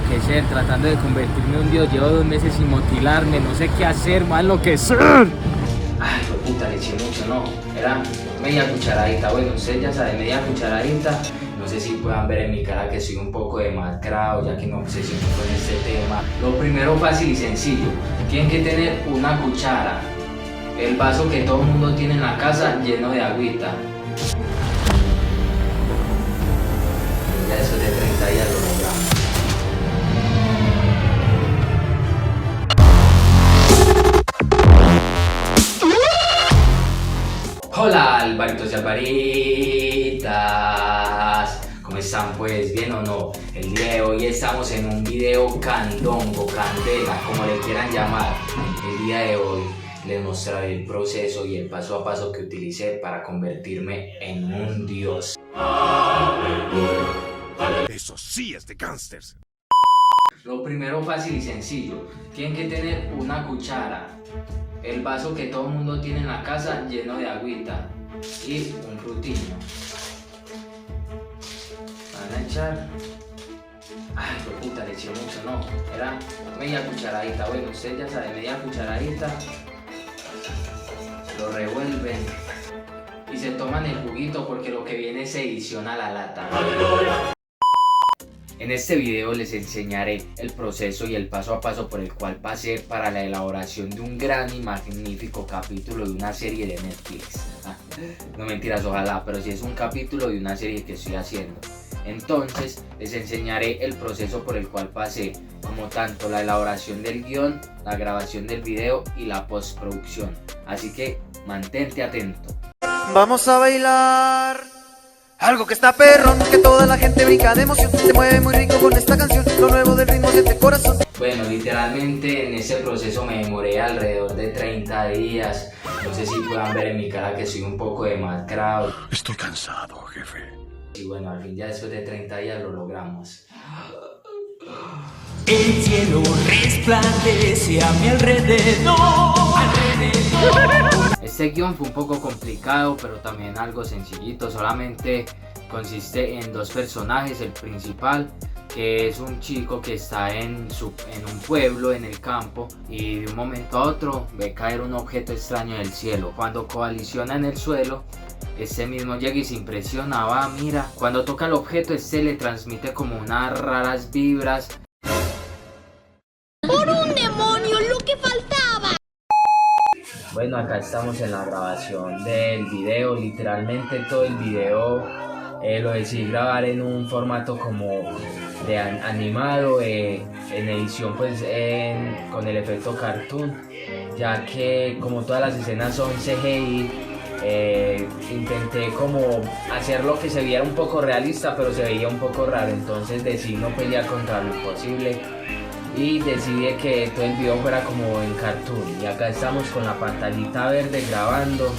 enloquecer, tratando de convertirme en un dios. Llevo 2 meses sin motilarme, no sé qué hacer, me va a enloquecer. Ay, puta, le eché mucho, no. Era media cucharadita, bueno, ustedes ya saben, media cucharadita. No sé si puedan ver en mi cara que soy un poco demacrado, ya que me obsesioné con este tema. Lo primero, fácil y sencillo, tienen que tener una cuchara, el vaso que todo el mundo tiene en la casa lleno de agüita. Ya después de 30 días lo logramos. Hola Alvaritos y Alvaritas, ¿cómo están pues? ¿Bien o no? El día de hoy estamos en un video candongo, candela, como le quieran llamar. El día de hoy les mostraré el proceso y el paso a paso que utilicé para convertirme en un dios. Eso sí es de gángsters. Lo primero, fácil y sencillo, tienen que tener una cuchara, el vaso que todo el mundo tiene en la casa lleno de agüita y un frutiño. Van a echar... Ay, puta, le eché mucho, no, era media cucharadita, bueno, ustedes ya saben, media cucharadita. Lo revuelven y se toman el juguito porque lo que viene se adiciona a la lata. En este video les enseñaré el proceso y el paso a paso por el cual pasé para la elaboración de un gran y magnífico capítulo de una serie de Netflix. No mentiras, ojalá, pero sí es un capítulo de una serie que estoy haciendo. Entonces les enseñaré el proceso por el cual pasé, como tanto la elaboración del guión, la grabación del video y la postproducción. Así que mantente atento. Vamos a bailar algo que está perrón, que toda la gente brinca de emoción. Se mueve muy rico con esta canción, lo nuevo del ritmo de este corazón. Bueno, literalmente en ese proceso me demoré alrededor de 30 días. No sé si puedan ver en mi cara que soy un poco demacrado. Estoy cansado, jefe. Y bueno, al fin ya después de 30 días lo logramos. El cielo resplandece a mi alrededor. Este guión fue un poco complicado, pero también algo sencillito. Solamente consiste en 2 personajes. El principal, que es un chico que está en un pueblo, en el campo, y de un momento a otro ve caer un objeto extraño del cielo. Cuando colisiona en el suelo, este mismo llega y se impresiona. Mira, cuando toca el objeto, este le transmite como unas raras vibras. ¡Por un demonio, lo que faltaba! Bueno, acá estamos en la grabación del video. Literalmente todo el video lo decidí grabar en un formato como de animado, en edición pues con el efecto cartoon, ya que como todas las escenas son CGI, intenté como hacer lo que se viera un poco realista, pero se veía un poco raro. Entonces decidí no pelear contra lo imposible y decidí que todo el video fuera como en cartoon. Y acá estamos con la pantallita verde grabando.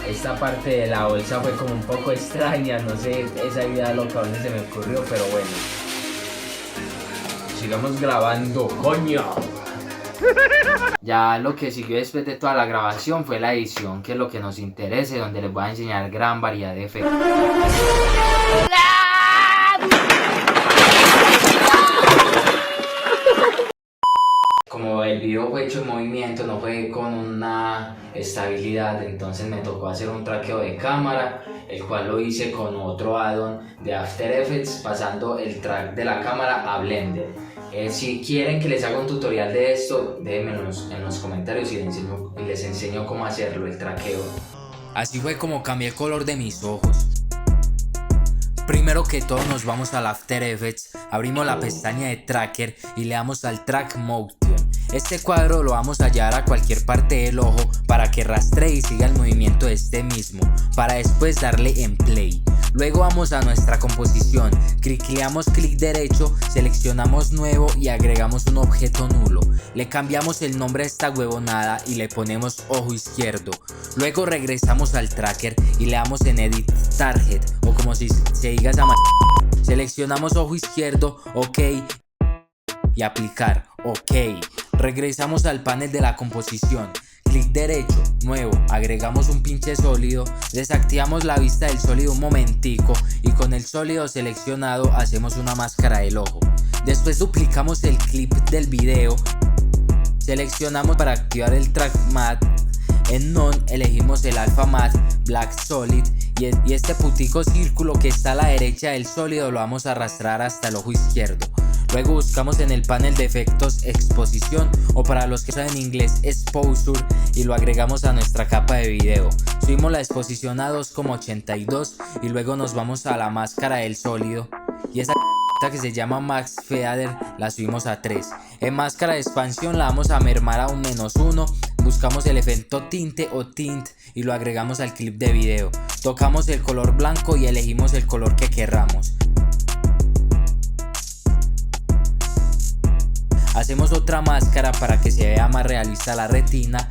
Esta parte de la bolsa fue como un poco extraña, no sé esa idea loca donde se me ocurrió, pero bueno, sigamos grabando, coño. Ya lo que siguió después de toda la grabación fue la edición, que es lo que nos interesa, donde les voy a enseñar gran variedad de efectos. Como el video fue hecho en movimiento, no fue con una estabilidad, entonces me tocó hacer un traqueo de cámara, el cual lo hice con otro add-on de After Effects, pasando el track de la cámara a Blender. Si quieren que les haga un tutorial de esto, déjenme en los comentarios y les enseño cómo hacerlo, el traqueo. Así fue como cambié el color de mis ojos. Primero que todo nos vamos al After Effects, abrimos la pestaña de Tracker y le damos al Track Motion. Este cuadro lo vamos a llevar a cualquier parte del ojo para que rastree y siga el movimiento de este mismo, para después darle en play. Luego vamos a nuestra composición, cliqueamos clic derecho, seleccionamos nuevo y agregamos un objeto nulo. Le cambiamos el nombre a esta huevonada y le ponemos ojo izquierdo. Luego regresamos al tracker y le damos en Edit Target, o como si se diga esa manera. Seleccionamos ojo izquierdo, ok, y aplicar, ok. Regresamos al panel de la composición. Clic derecho, nuevo, agregamos un pinche sólido, desactivamos la vista del sólido un momentico y con el sólido seleccionado hacemos una máscara del ojo. Después duplicamos el clip del video, seleccionamos para activar el track matte, en None elegimos el Alpha Matte Black Solid y este putico círculo que está a la derecha del sólido lo vamos a arrastrar hasta el ojo izquierdo. Luego buscamos en el panel de efectos exposición, o para los que saben inglés exposure, y lo agregamos a nuestra capa de video. Subimos la exposición a 2,82 y luego nos vamos a la máscara del sólido y esa que se llama Max Feather la subimos a 3. En máscara de expansión la vamos a mermar a un -1. Buscamos el efecto tinte o tint y lo agregamos al clip de video. Tocamos el color blanco y elegimos el color que querramos. Hacemos otra máscara para que se vea más realista la retina.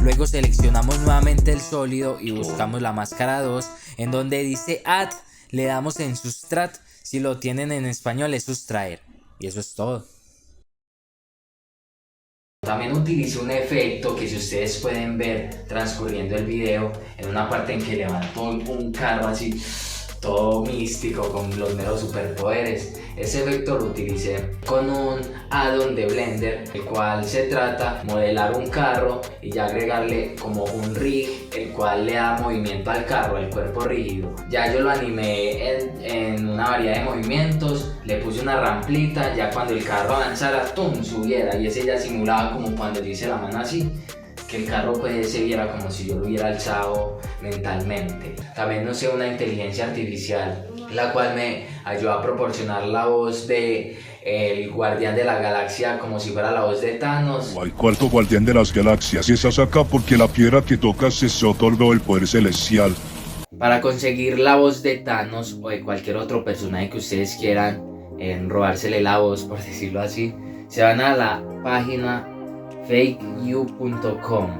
Luego seleccionamos nuevamente el sólido y buscamos la máscara 2, en donde dice Add, le damos en Subtract, si lo tienen en español es sustraer, y eso es todo. También utilicé un efecto que, si ustedes pueden ver transcurriendo el video, en una parte en que levantó un carro así todo místico con los meros superpoderes. Ese efecto lo utilicé con un add-on de Blender, el cual se trata de modelar un carro y ya agregarle como un rig, el cual le da movimiento al carro, al cuerpo rígido. Ya yo lo animé en una variedad de movimientos, le puse una ramplita, ya cuando el carro avanzara, ¡tum!, subiera, y ese ya simulaba como cuando yo hice la mano así, que el carro pues se viera como si yo lo hubiera alzado mentalmente. También usé una inteligencia artificial, la cual me ayudó a proporcionar la voz de el guardián de la galaxia, como si fuera la voz de Thanos. Al cuarto guardián de las galaxias, y estás acá porque la piedra que tocas se otorgó el poder celestial. Para conseguir la voz de Thanos o de cualquier otro personaje que ustedes quieran robársele la voz, por decirlo así, se van a la página fakeyou.com.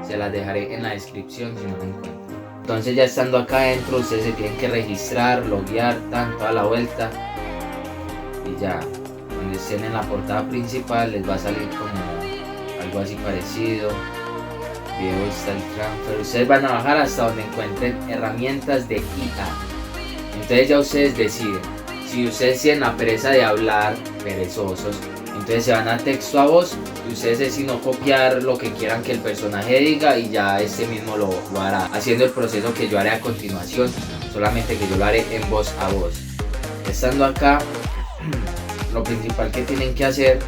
Se las dejaré en la descripción si no la encuentran. Entonces, ya estando acá adentro, ustedes se tienen que registrar, loguear, toda la vuelta, y ya cuando estén en la portada principal les va a salir como algo así parecido. Video Style Transfer. Ustedes van a bajar hasta donde encuentren herramientas de IA. Entonces ya ustedes deciden. Si ustedes tienen la pereza de hablar, perezosos, entonces se van a texto a voz y ustedes deciden no copiar lo que quieran que el personaje diga, y ya este mismo lo hará, haciendo el proceso que yo haré a continuación, solamente que yo lo haré en voz a voz. Estando acá, lo principal que tienen que hacer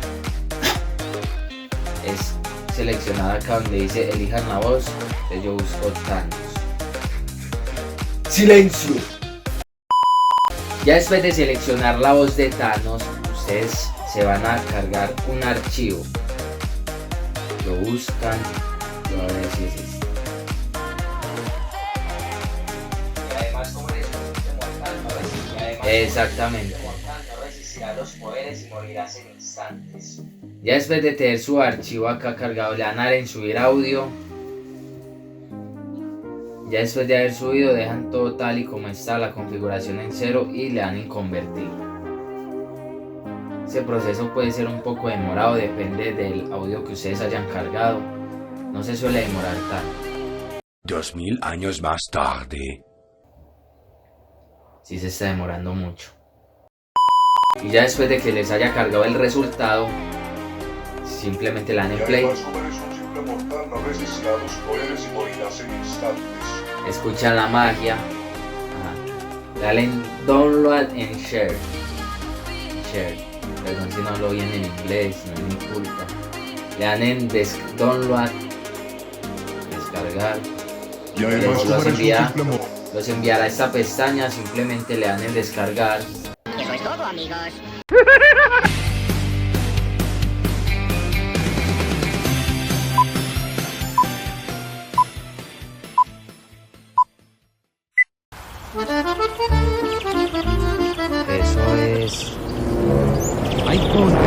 es seleccionar acá donde dice elijan la voz. Entonces yo busco Thanos. ¡Silencio! Ya después de seleccionar la voz de Thanos, ustedes se van a cargar un archivo, lo buscan, lo voy a ver si es este. Y además, como les gusta mortal, no resistirá, exactamente, no resistirá los poderes y morirás en instantes. Ya después de tener su archivo acá cargado, le dan a dar en subir audio. Ya después de haber subido, dejan todo tal y como está, la configuración en 0, y le dan en convertir. Ese proceso puede ser un poco demorado, depende del audio que ustedes hayan cargado. No se suele demorar tanto. 2000 años más tarde. Sí se está demorando mucho. Y ya después de que les haya cargado el resultado, simplemente le dan en play. Escuchan la magia. Le dan en download and share. Perdón si no lo viene en inglés, no es mi culpa. Le dan en download, descargar. Y además los enviará a esta pestaña, simplemente le dan en descargar. Eso es todo, amigos. Eso es iPhone.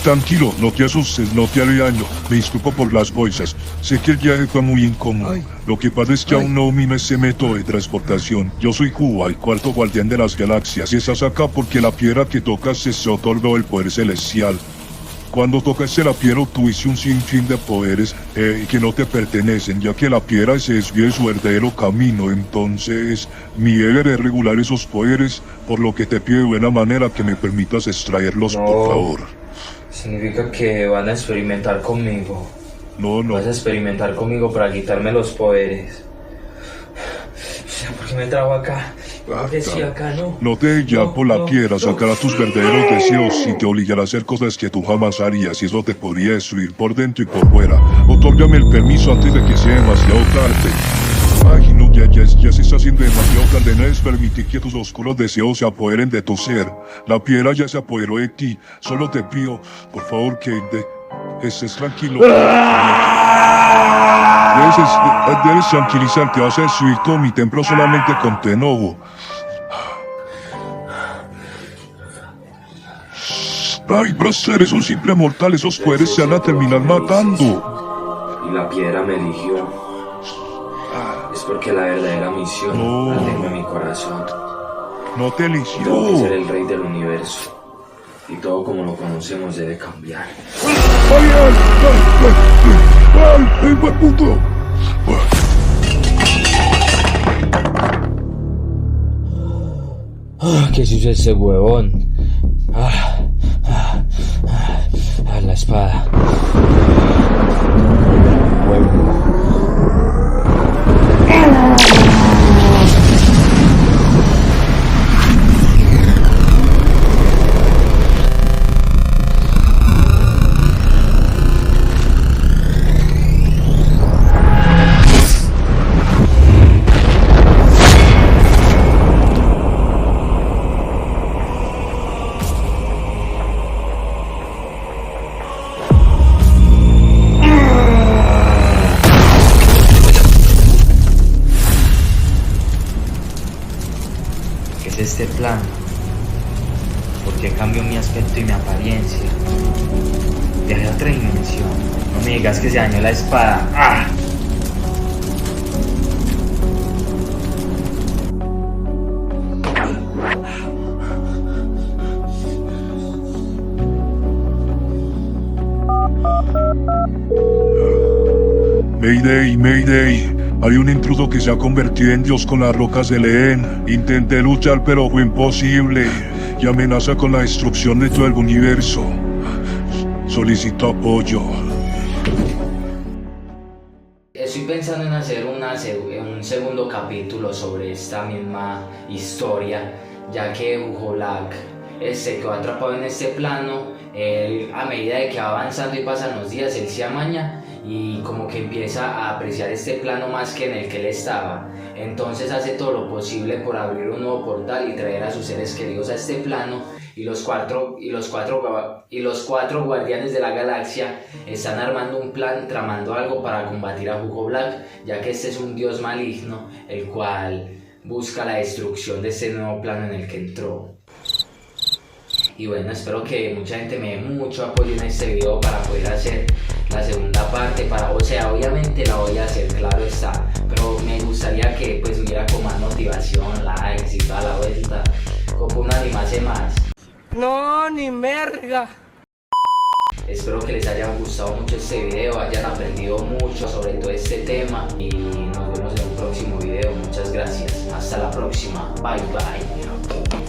Tranquilo, no te asustes, no te haré daño. Me disculpo por las bolsas. Sé que el viaje fue muy incómodo. Lo que pasa es que aún no domino ese método de transportación. Yo soy Cuba, el cuarto guardián de las galaxias. Y estás acá porque la piedra que tocas se otorgó el poder celestial. Cuando tocaste la piedra obtuviste un sinfín de poderes que no te pertenecen, ya que la piedra se desvió de su verdadero camino. Entonces, mi deber es regular esos poderes, por lo que te pido de buena manera que me permitas extraerlos, por favor. Significa que van a experimentar conmigo. No. Vas a experimentar conmigo para quitarme los poderes. ¿Por qué me trajo acá? ¿Por qué estoy acá, no? No te dejes llevar por la piedra, sacará tus verdaderos deseos y te obligará a hacer cosas que tú jamás harías, y eso te podría destruir por dentro y por fuera. Otórgame el permiso antes de que sea demasiado tarde. Ay, no, ya se está haciendo demasiado tarde. No debes permitir que tus oscuros deseos se apoderen de tu ser. La piedra ya se apoderó de ti. Solo te pido, por favor, que estés tranquilo. Debes tranquilizarte, vas a destruir todo mi templo solamente con tu enojo. Ay, Bracer, es un simple mortal, esos poderes se van a terminar matando. Y la piedra me eligió. Es porque la verdadera misión la tengo en mi corazón. No te Tengo que ser eligió. el rey del universo. Y todo como lo conocemos debe cambiar. ¡Ay, buen puto! ¿Qué hizo ese huevón? La espada. ¿Qué es este plan? ¿Por qué cambio mi aspecto y mi apariencia? Viajé a otra dimensión. No me digas que se dañó la espada. ¡Ah! Mayday. Hay un intruso que se ha convertido en Dios con las rocas de Edén. Intenté luchar, pero fue imposible. Y amenaza con la destrucción de todo el universo. Solicito apoyo. Estoy pensando en hacer un segundo capítulo sobre esta misma historia, ya que Hugo Black quedó atrapado en este plano. Él, a medida de que va avanzando y pasan los días, él se amaña y como que empieza a apreciar este plano más que en el que él estaba. Entonces hace todo lo posible por abrir un nuevo portal y traer a sus seres queridos a este plano, y los cuatro guardianes de la galaxia están armando un plan, tramando algo para combatir a Hugo Black, ya que este es un dios maligno el cual busca la destrucción de este nuevo plano en el que entró. Y bueno, espero que mucha gente me dé mucho apoyo en este video para poder hacer la segunda parte. O sea, obviamente la voy a hacer, claro está, pero me gustaría que pues hubiera como más motivación, likes y toda la vuelta, como un animase más. No, ni merga. Espero que les haya gustado mucho este video, hayan aprendido mucho sobre todo este tema, y nos vemos en un próximo video. Muchas gracias, hasta la próxima, bye bye.